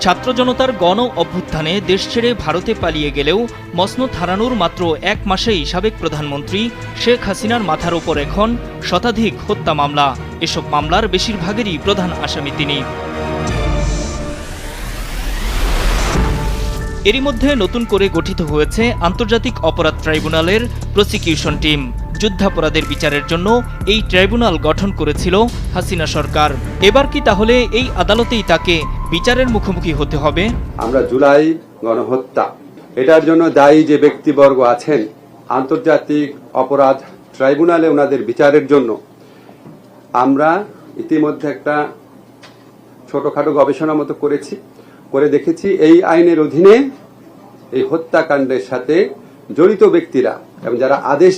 ছাত্র জনতার গণ অভ্যুত্থানে দেশ ছেড়ে ভারতে পালিয়ে গেলেও মসনদ হারানোর মাত্র এক মাসেই সাবেক প্রধানমন্ত্রী শেখ হাসিনার মাথার ওপর এখন শতাধিক হত্যা মামলা। এসব মামলার বেশিরভাগেরই প্রধান আসামি তিনি। এরই মধ্যে নতুন করে গঠিত হয়েছে আন্তর্জাতিক অপরাধ ট্রাইব্যুনালের প্রসিকিউশন টিম। যুদ্ধাপরাধের বিচারের জন্য এই ট্রাইব্যুনাল গঠন করেছিল হাসিনা সরকার। এবার কি তাহলে এই আদালতেই তাকে বিচারের মুখোমুখি হতে হবে? আমরা জুলাই গণহত্যা এটার জন্য দায়ী যে ব্যক্তিবর্গ আছেন, আন্তর্জাতিক অপরাধ ট্রাইব্যুনালে ওনাদের বিচারের জন্য আমরা ইতিমধ্যে একটা ছোটখাটো গবেষণা মতো করে দেখেছি এই আইনের অধীনে এই হত্যাকাণ্ডের সাথে জড়িত ব্যক্তিরা এবং যারা আদেশ